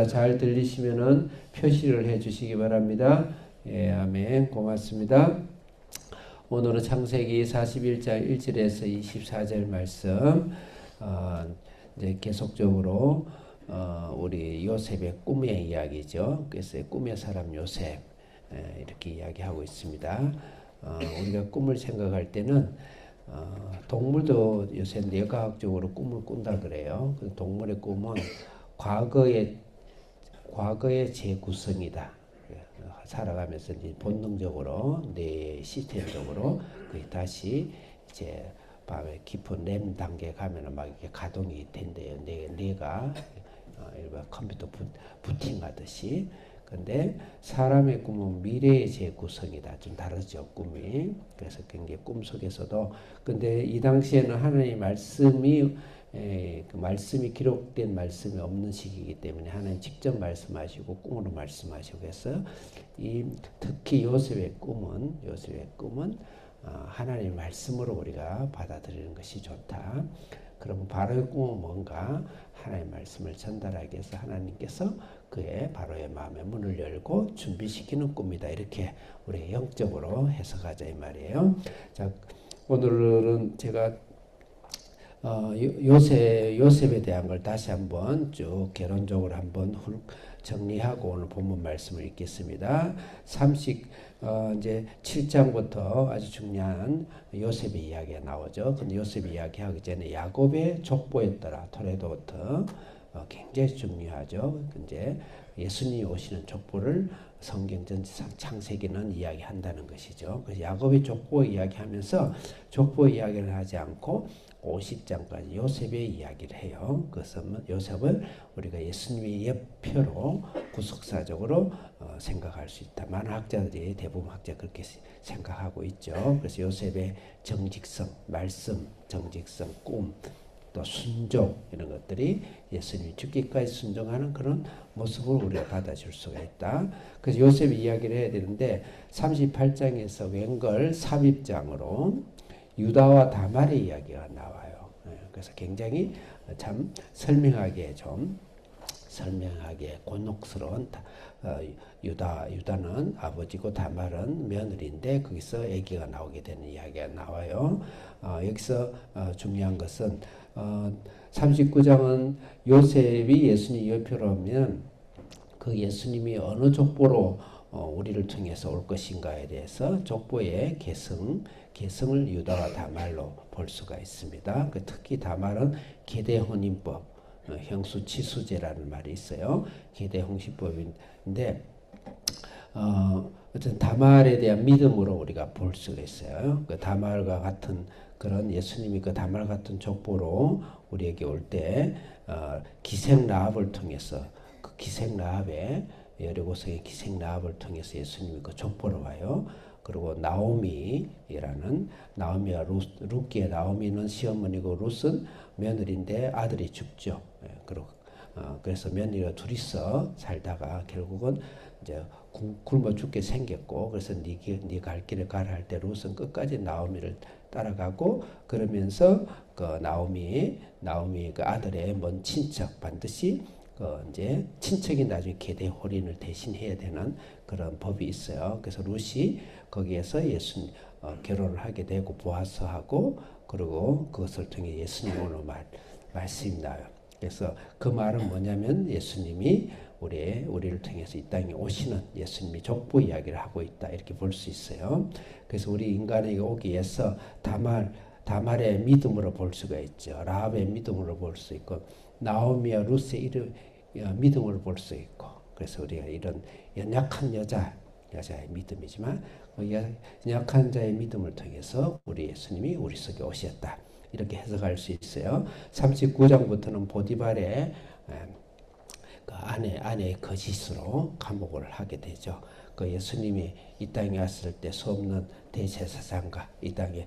잘 들리시면은 표시를 해 주시기 바랍니다. 예, 아멘. 고맙습니다. 오늘은 창세기 41장 1절에서 24절 말씀, 이제 계속적으로 우리 요셉의 꿈의 이야기죠. 그래서 꿈의 사람 요셉, 이렇게 이야기하고 있습니다. 우리가 꿈을 생각할 때는 동물도 요새 뇌과학적으로 꿈을 꾼다 그래요. 동물의 꿈은 과거의 재구성이다. 살아가면서 이제 본능적으로 뇌 시스템적으로 다시 이제 밤에 깊은 렘 단계 가면은 막 이렇게 가동이 된대요. 뇌가 일반 컴퓨터 부팅하듯이. 근데 사람의 꿈은 미래의 재구성이다. 좀 다르죠, 꿈이. 그래서 굉장히 꿈 속에서도. 근데 이 당시에는 하나님의 말씀이 그 말씀이 기록된 말씀이 없는 시기이기 때문에 하나님 직접 말씀하시고 꿈으로 말씀하시고 해서 특히 요셉의 꿈은 하나님의 말씀으로 우리가 받아들이는 것이 좋다. 그러면 바로의 꿈은 뭔가 하나님의 말씀을 전달하기 위해서 하나님께서 그의 바로의 마음의 문을 열고 준비시키는 꿈이다. 이렇게 우리 영적으로 해석하자 이 말이에요. 자, 오늘은 제가 요셉에 대한 걸 다시 한번 쭉 개론적으로 한번 정리하고 오늘 본문 말씀을 읽겠습니다. 이제 7장부터 아주 중요한 요셉의 이야기가 나오죠. 근데 요셉의 이야기하기 전에 야곱의 족보였더라. 토레도부터 굉장히 중요하죠. 이제 예수님이 오시는 족보를 성경 전체상 창세기는 이야기한다는 것이죠. 그래서 야곱의 족보 이야기하면서 족보 이야기를 하지 않고 50장까지 요셉의 이야기를 해요. 그래서 요셉을 우리가 예수님의 예표로 구속사적으로 생각할 수 있다. 많은 학자들이 대부분 학자 그렇게 생각하고 있죠. 그래서 요셉의 정직성, 말씀, 정직성, 꿈, 또 순종 이런 것들이 예수님이 죽기까지 순종하는 그런 모습을 우리가 받아줄 수가 있다. 그래서 요셉 이야기를 해야 되는데 38장에서 웬걸 삽입장으로 유다와 다말의 이야기가 나와요. 그래서 굉장히 참 설명하기에 곤혹스러운 유다는 아버지고 다말은 며느리인데 거기서 아기가 나오게 되는 이야기가 나와요. 여기서 중요한 것은 39장은 요셉이 예수님 예표로 하면 그 예수님이 어느 족보로 우리를 통해서 올 것인가에 대해서 족보의 계승을 유다와 다말로 볼 수가 있습니다. 특히 다말은 계대혼인법, 형수치수제라는 말이 있어요. 계대혼신법인데 어쨌든 다말에 대한 믿음으로 우리가 볼 수가 있어요. 그 다말과 같은 그런 예수님이 그 다말 같은 족보로 우리에게 올 때 기생 라합을 통해서 그 기생 라합의 여리고성의 기생 라합을 통해서 예수님이 그 족보로 와요. 그리고 나오미라는 나오미와 룻기의 나오미는 시어머니고 룻은 며느리인데 아들이 죽죠. 그래서 며느리가 둘이서 살다가 결국은 이제 굶어 죽게 생겼고 그래서 네 갈 길을 가라 할 때 룻은 끝까지 나오미를 따라가고 그러면서 그 나오미 그 아들의 먼 친척 반드시 이제 친척이 나중에 계대 혼인을 대신해야 되는 그런 법이 있어요. 그래서 룻이 거기에서 결혼을 하게 되고 보아스하고 그리고 그것을 통해 예수님으로 말씀이 나요. 그래서 그 말은 뭐냐면 예수님이 우리를 통해서 이 땅에 오시는 예수님이 족보 이야기를 하고 있다 이렇게 볼 수 있어요. 그래서 우리 인간에게 오기 위해서 다말의 믿음으로 볼 수가 있죠. 라합의 믿음으로 볼 수 있고 나오미와 룻의 믿음으로 볼 수 있고 그래서 우리가 이런 연약한 여자의 믿음이지만 연약한 자의 믿음을 통해서 우리 예수님이 우리 속에 오셨다 이렇게 해석할 수 있어요. 39장부터는 보디발의 그 아내의 거짓으로 감옥을 하게 되죠. 그 예수님이 이 땅에 왔을 때 수없는 대제사장과 이 땅에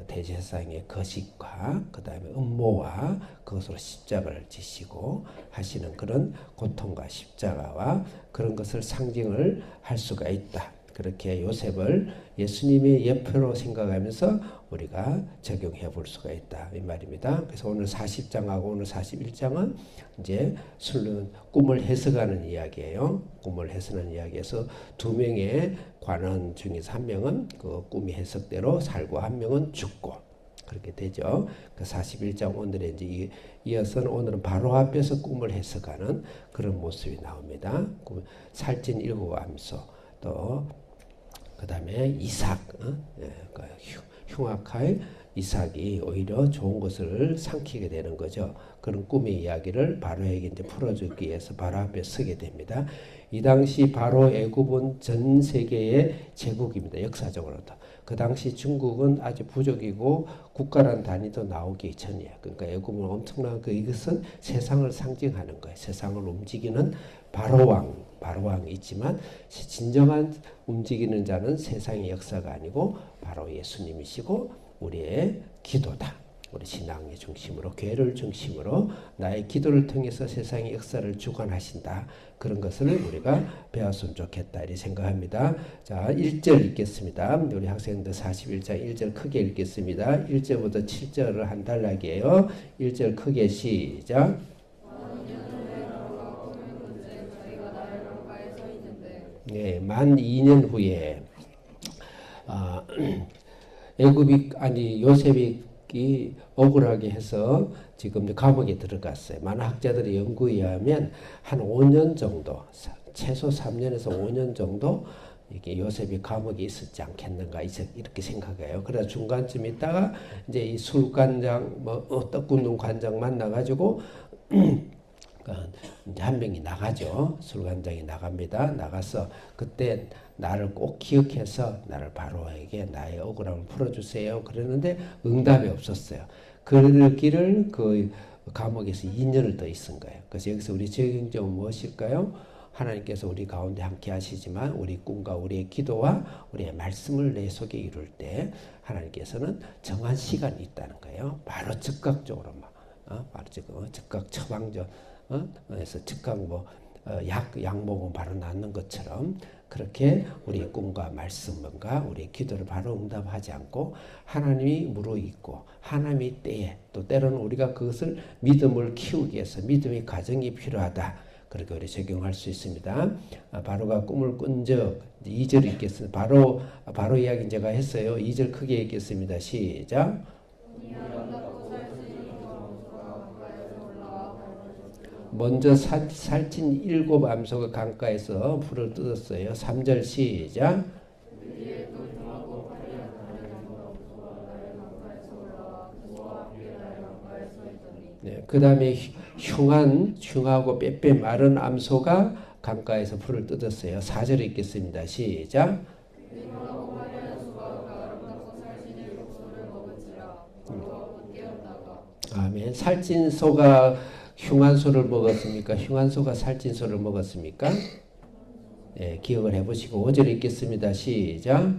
대제사장의 거짓과 그 다음에 음모와 그것으로 십자가를 지시고 하시는 그런 고통과 십자가와 그런 것을 상징을 할 수가 있다. 그렇게 요셉을 예수님의 예표로 생각하면서 우리가 적용해 볼 수가 있다 이 말입니다. 그래서 오늘 40장하고 오늘 41장은 이제 꿈을 해석하는 이야기예요. 꿈을 해석하는 이야기에서 두 명의 관원 중에서 한 명은 그 꿈의 해석대로 살고 한 명은 죽고 그렇게 되죠. 그 41장 오늘에 이제 이어서는 오늘은 바로 앞에서 꿈을 해석하는 그런 모습이 나옵니다. 살찐 일곱 암소 또 그 다음에 이삭, 흉악할 이삭이 오히려 좋은 것을 삼키게 되는 거죠. 그런 꿈의 이야기를 바로에게 이제 풀어주기 위해서 바로 앞에 서게 됩니다. 이 당시 바로 애굽은 전 세계의 제국입니다. 역사적으로도. 그 당시 중국은 아주 부족이고 국가란 단위도 나오기 전이에요. 그러니까 애굽은 엄청난 이것은 세상을 상징하는 거예요. 세상을 움직이는 바로왕이 있지만 진정한 움직이는 자는 세상의 역사가 아니고 바로 예수님이시고 우리의 기도다. 우리 신앙의 중심으로 교회를 중심으로 나의 기도를 통해서 세상의 역사를 주관하신다. 그런 것을 우리가 배웠으면 좋겠다 이렇게 생각합니다. 자, 1절 읽겠습니다. 우리 학생들 41장 1절 크게 읽겠습니다. 1절부터 7절을 한 단락이에요. 1절 크게 시작. 네, 만 2년 후에 요셉이 억울하게 해서 지금 감옥에 들어갔어요. 많은 학자들의 연구에 의하면 한 5년 정도, 최소 3년에서 5년 정도 이게 요셉이 감옥에 있었지 않겠는가 이렇게 생각해요. 그래서 중간쯤 있다가 이제 이 술관장, 떡 굽는 관장 만나가지고 이제 한 명이 나가죠. 술관장이 나갑니다. 나가서 그때 나를 꼭 기억해서 나를 바로에게 나의 억울함을 풀어주세요. 그랬는데 응답이 없었어요. 그러기를 그 감옥에서 2년을 더 있은 거예요. 그래서 여기서 우리 적용점은 무엇일까요? 하나님께서 우리 가운데 함께 하시지만 우리 꿈과 우리의 기도와 우리의 말씀을 내 속에 이룰 때 하나님께서는 정한 시간이 있다는 거예요. 바로 즉각적으로 바로 즉각 처방전 그래서 즉각 약 먹으면 바로 낫는 것처럼 그렇게 우리의 꿈과 말씀과 우리의 기도를 바로 응답하지 않고 하나님이 무르익고 하나님의 때에 또 때로는 우리가 그것을 믿음을 키우기 위해서 믿음의 과정이 필요하다. 그렇게 우리 적용할 수 있습니다. 바로가 꿈을 꾼 적 2절 읽겠습니다. 바로 이야기 제가 했어요. 2절 크게 읽겠습니다. 시작. 먼저 살찐 7 암소가 강가에서 풀을 뜯었어요. 3절 시작. 네, 그 다음에 흉하고 빼빼 마른 암소가 강가에서 풀을 뜯었어요. 4절 읽겠습니다. 시작. 아멘. 살찐 소가 흉한 소를 먹었습니까? 흉한 소가 살찐 소를 먹었습니까? 네, 기억을 해보시고 5절 읽겠습니다. 시작.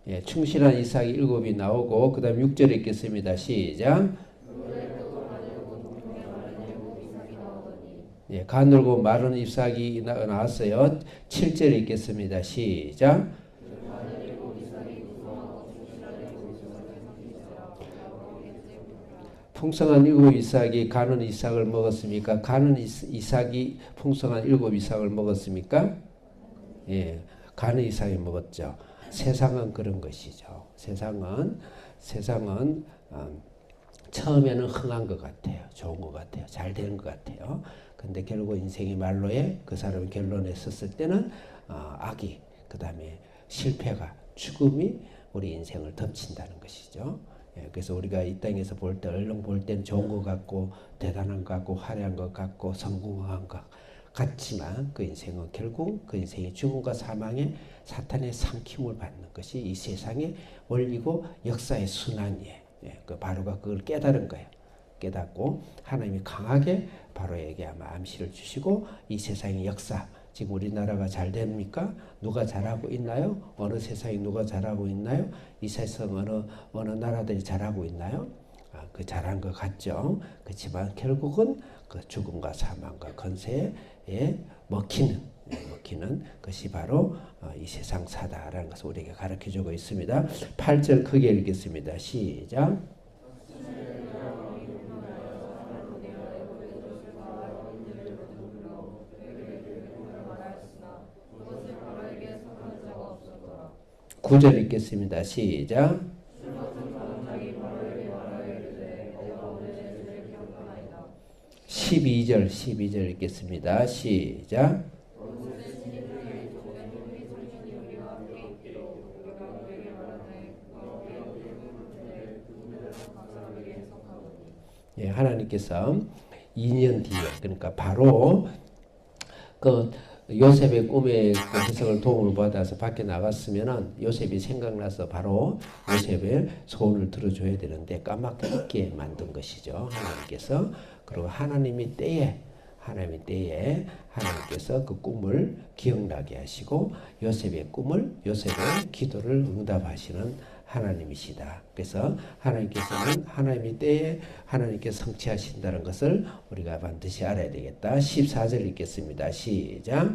예, 충실한 이삭이 7이 나오고 그 다음 6절 읽겠습니다. 시작. 예, 가늘고 마른 이삭이 나왔어요. 7절 읽겠습니다. 시작. 풍성한 7 이삭이 가는 이삭을 먹었습니까? 가는 이삭이 풍성한 7 이삭을 먹었습니까? 예, 가는 이삭이 먹었죠. 세상은 그런 것이죠. 세상은 처음에는 흥한 것 같아요. 좋은 것 같아요. 잘 되는 것 같아요. 근데 결국 인생의 말로에 그 사람이 결론에 섰을 때는 악이, 그 다음에 실패가, 죽음이 우리 인생을 덮친다는 것이죠. 예, 그래서 우리가 이 땅에서 볼 때 얼른 볼 때는 좋은 것 같고 대단한 것 같고 화려한 것 같고 성공한 것 같지만 그 인생은 결국 그 인생의 죽음과 사망에 사탄의 삼킴을 받는 것이 이 세상의 원리고 역사의 순환이에요. 예, 그 바로가 그걸 깨달은 거예요. 깨닫고 하나님이 강하게 바로에게 아마 암시를 주시고 이 세상의 역사, 지금 우리나라가 잘 됩니까? 누가 잘하고 있나요? 어느 세상에 누가 잘하고 있나요? 이 세상 어느 나라들이 잘하고 있나요? 그 잘한 것 같죠. 그렇지만 결국은 그 죽음과 사망과 권세에 먹히는 것이 바로 이 세상 사다라는 것을 우리에게 가르쳐주고 있습니다. 8절 크게 읽겠습니다. 시작. 구절 읽겠습니다. 시작. 12절 읽겠습니다. 시작. 예, 하나님께서 2년 뒤에, 그러니까 바로 그 요셉의 꿈의 그 해석을 도움을 받아서 밖에 나갔으면은 요셉이 생각나서 바로 요셉의 소원을 들어줘야 되는데 까맣게 잊게 만든 것이죠. 하나님께서. 그리고 하나님의 때에 하나님께서 그 꿈을 기억나게 하시고 요셉의 기도를 응답하시는 하나님이시다. 그래서 하나님께서는 하나님의 때에 하나님께서 성취하신다는 것을 우리가 반드시 알아야 되겠다. 14절 읽겠습니다. 시작.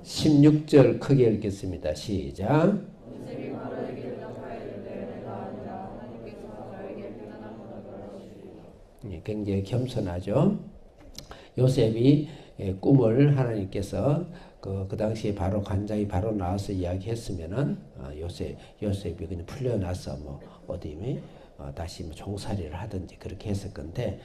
(16절) 크게 읽겠습니다. 시작. 굉장히 겸손하죠. 요셉이 꿈을 하나님께서 그 당시에 바로 관장이 바로 나와서 이야기했으면은 요셉이 그냥 풀려나서 뭐 어디 다시 뭐 종살이를 하든지 그렇게 했을 건데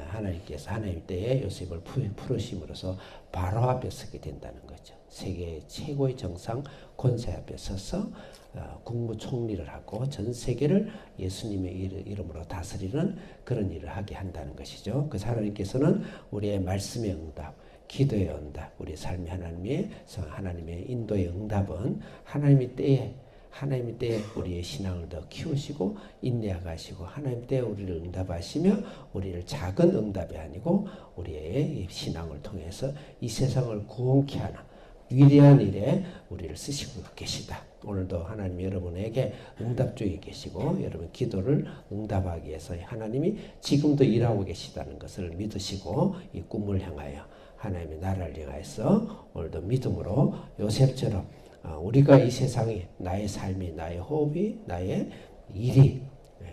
하나님께서 하나님 때에 요셉을 풀으심으로써 바로 앞에 서게 된다는 거죠. 세계 최고의 정상 권세 앞에 서서 국무총리를 하고 전 세계를 예수님의 이름으로 다스리는 그런 일을 하게 한다는 것이죠. 그래서 하나님께서는 우리의 말씀의 응답, 기도의 응답, 우리 삶의 하나님의 인도의 응답은 하나님의 때에 우리의 신앙을 더 키우시고 인내하시고 하나님 때에 우리를 응답하시며 우리를 작은 응답이 아니고 우리의 신앙을 통해서 이 세상을 구원케 하는 위대한 일에 우리를 쓰시고 계시다. 오늘도 하나님이 여러분에게 응답 중에 계시고 여러분 기도를 응답하기 위해서 하나님이 지금도 일하고 계시다는 것을 믿으시고 이 꿈을 향하여 하나님의 나라를 향해서 오늘도 믿음으로 요셉처럼 우리가 이 세상에 나의 삶이, 나의 호흡이, 나의 일이,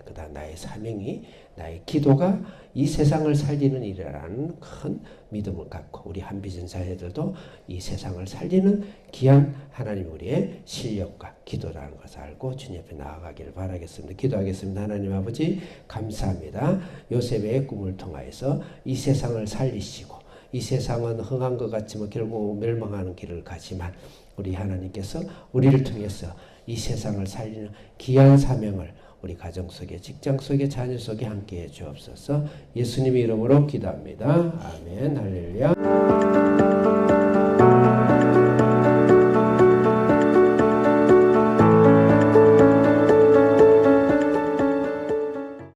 그다음 나의 사명이, 나의 기도가 이 세상을 살리는 일이라는 큰 믿음을 갖고 우리 한비전 사회들도 이 세상을 살리는 귀한 하나님 우리의 실력과 기도라는 것을 알고 주님 앞에 나아가기를 바라겠습니다. 기도하겠습니다. 하나님 아버지 감사합니다. 요셉의 꿈을 통하여서 이 세상을 살리시고 이 세상은 흥한 것 같지만 결국 멸망하는 길을 가지만 우리 하나님께서 우리를 통해서 이 세상을 살리는 귀한 사명을 우리 가정 속에, 직장 속에, 자녀 속에 함께해 주옵소서. 예수님의 이름으로 기도합니다. 아멘. 할렐루야.